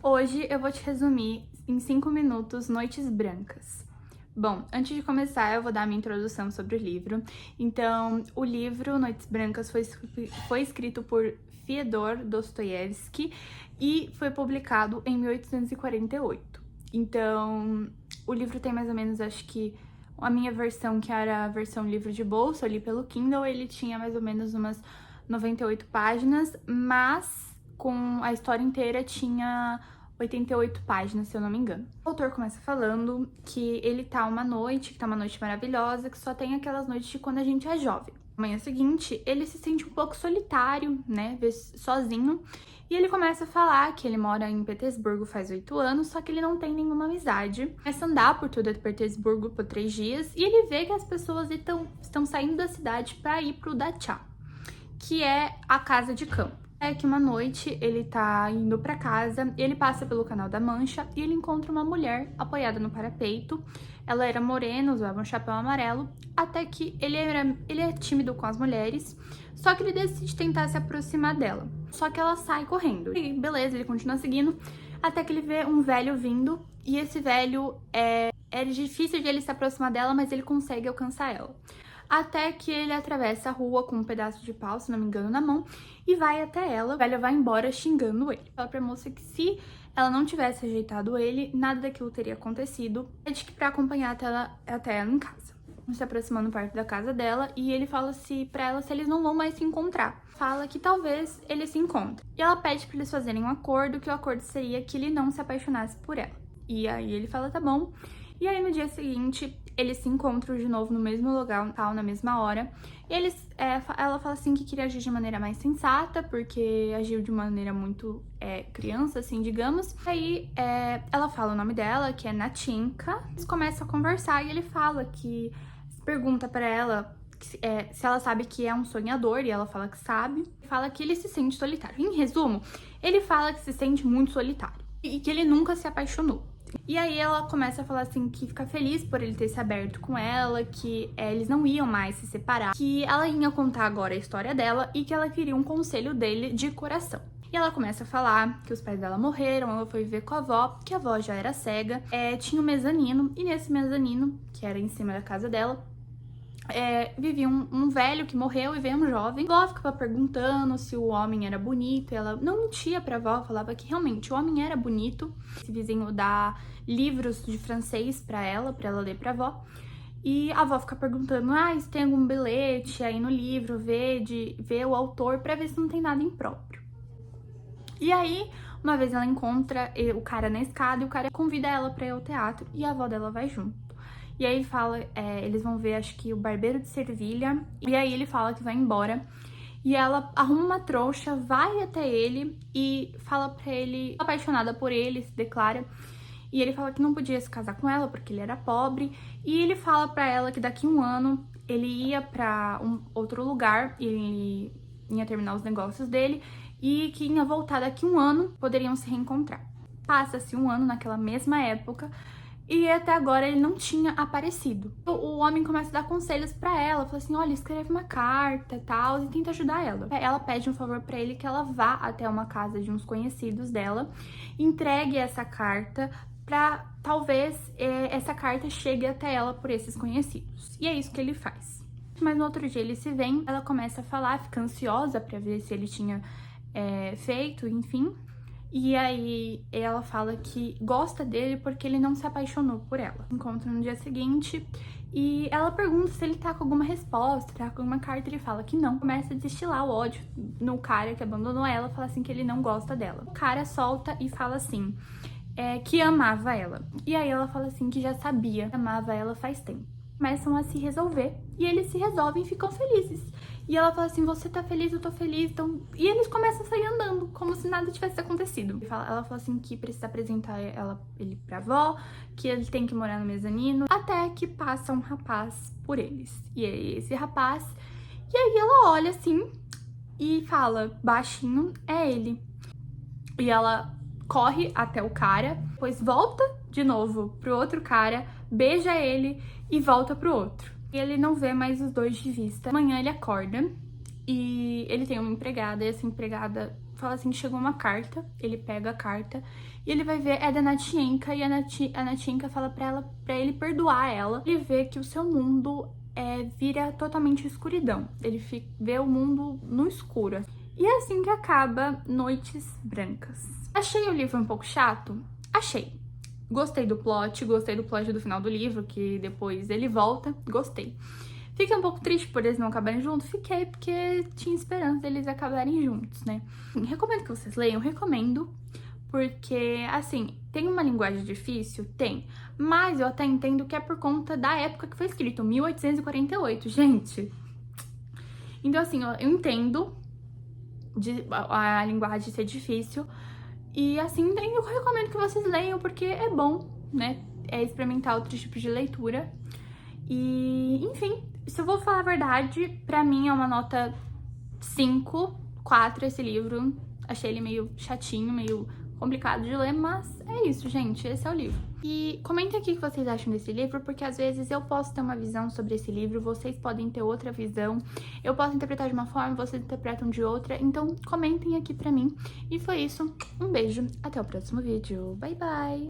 Hoje eu vou te resumir em 5 minutos Noites Brancas. Bom, antes de começar eu vou dar minha introdução sobre o livro. Então, o livro Noites Brancas foi escrito por Fyodor Dostoiévski e foi publicado em 1848. Então, o livro tem mais ou menos, acho que a minha versão, que era a versão livro de bolso, ali pelo Kindle, ele tinha mais ou menos umas 98 páginas, mas com a história inteira tinha 88 páginas, se eu não me engano. O autor começa falando que ele tá uma noite, que tá uma noite maravilhosa, que só tem aquelas noites de quando a gente é jovem. Na manhã seguinte, ele se sente um pouco solitário, né, sozinho, e ele começa a falar que ele mora em Petersburgo faz 8 anos, só que ele não tem nenhuma amizade. Começa a andar por toda Petersburgo por 3 dias, e ele vê que as pessoas estão saindo da cidade para ir pro Dacha, que é a casa de campo. É que uma noite ele tá indo pra casa, ele passa pelo Canal da Mancha e ele encontra uma mulher apoiada no parapeito. Ela era morena, usava um chapéu amarelo, até que ele é tímido com as mulheres, só que ele decide tentar se aproximar dela. Só que ela sai correndo. E beleza, ele continua seguindo, até que ele vê um velho vindo, e esse velho é difícil de ele se aproximar dela, mas ele consegue alcançar ela. Até que ele atravessa a rua com um pedaço de pau, se não me engano, na mão, e vai até ela. O velho vai embora xingando ele. Fala pra moça que se ela não tivesse rejeitado ele, nada daquilo teria acontecido. Pede que pra acompanhar até ela em casa. Se aproximando perto da casa dela, e ele fala pra ela se eles não vão mais se encontrar. Fala que talvez eles se encontrem. E ela pede pra eles fazerem um acordo, que o acordo seria que ele não se apaixonasse por ela. E aí ele fala, tá bom. E aí no dia seguinte, eles se encontram de novo no mesmo lugar, na mesma hora. E ela fala assim que queria agir de maneira mais sensata, porque agiu de maneira muito criança, assim, digamos. Aí ela fala o nome dela, que é Natinka. Eles começam a conversar e ele fala que... pergunta pra ela se ela sabe que é um sonhador, e ela fala que sabe. Fala que ele se sente solitário. Em resumo, ele fala que se sente muito solitário e que ele nunca se apaixonou. E aí ela começa a falar assim que fica feliz por ele ter se aberto com ela, que eles não iam mais se separar, que ela ia contar agora a história dela e que ela queria um conselho dele de coração. E ela começa a falar que os pais dela morreram, ela foi viver com a avó, que a avó já era cega, tinha um mezanino, e nesse mezanino, que era em cima da casa dela, vivia um velho que morreu e veio um jovem. A avó ficava perguntando se o homem era bonito, e ela não mentia pra avó, falava que realmente o homem era bonito. Esse vizinho dá livros de francês pra ela ler pra avó. E a avó fica perguntando, se tem algum bilhete aí no livro, vê o autor pra ver se não tem nada impróprio. E aí, uma vez ela encontra o cara na escada, e o cara convida ela pra ir ao teatro, e a avó dela vai junto. E aí fala, eles vão ver, acho que o Barbeiro de Servilha, e aí ele fala que vai embora. E ela arruma uma trouxa, vai até ele e fala pra ele, apaixonada por ele, se declara. E ele fala que não podia se casar com ela porque ele era pobre. E ele fala pra ela que daqui a um ano ele ia pra outro lugar, e ele ia terminar os negócios dele, e que ia voltar daqui a um ano, poderiam se reencontrar. Passa-se um ano naquela mesma época, e até agora ele não tinha aparecido. O homem começa a dar conselhos pra ela, fala assim, olha, escreve uma carta e tal, e tenta ajudar ela. Ela pede um favor pra ele, que ela vá até uma casa de uns conhecidos dela, entregue essa carta pra talvez essa carta chegue até ela por esses conhecidos. E é isso que ele faz. Mas no outro dia eles se veem, ela começa a falar, fica ansiosa pra ver se ele tinha feito, enfim. E aí ela fala que gosta dele porque ele não se apaixonou por ela. Encontram no dia seguinte e ela pergunta se ele tá com alguma resposta, tá com alguma carta, ele fala que não. Começa a destilar o ódio no cara que abandonou ela, fala assim que ele não gosta dela. O cara solta e fala assim, que amava ela. E aí ela fala assim que já sabia que amava ela faz tempo. Começam a se resolver e eles se resolvem e ficam felizes. E ela fala assim, você tá feliz, eu tô feliz, então... E eles começam a sair andando, como se nada tivesse acontecido. Ela fala assim que precisa apresentar ele pra avó, que ele tem que morar no mezanino, até que passa um rapaz por eles. E é esse rapaz... E aí ela olha assim e fala, baixinho, é ele. E ela corre até o cara, depois volta de novo pro outro cara, beija ele e volta pro outro. E ele não vê mais os dois de vista. Amanhã ele acorda e ele tem uma empregada, e essa empregada fala assim que chegou uma carta, ele pega a carta e ele vai ver, é da Natienka, e a Natienka fala pra ele perdoar ela. Ele vê que o seu mundo vira totalmente escuridão, ele vê o mundo no escuro. E é assim que acaba Noites Brancas. Achei o livro um pouco chato? Achei. Gostei do plot do final do livro, que depois ele volta, gostei. Fiquei um pouco triste por eles não acabarem juntos? Fiquei, porque tinha esperança deles acabarem juntos, né? Recomendo que vocês leiam? Recomendo, porque, assim, tem uma linguagem difícil? Tem, mas eu até entendo que é por conta da época que foi escrito, 1848, gente. Então, assim, eu entendo a linguagem ser difícil, e assim, eu recomendo que vocês leiam, porque é bom, né? É experimentar outros tipos de leitura. E, enfim, se eu vou falar a verdade, pra mim é uma nota 5, 4 esse livro. Achei ele meio chatinho, meio complicado de ler, mas é isso, gente, esse é o livro. E comentem aqui o que vocês acham desse livro, porque às vezes eu posso ter uma visão sobre esse livro, vocês podem ter outra visão, eu posso interpretar de uma forma, vocês interpretam de outra, então comentem aqui pra mim. E foi isso, um beijo, até o próximo vídeo, bye bye!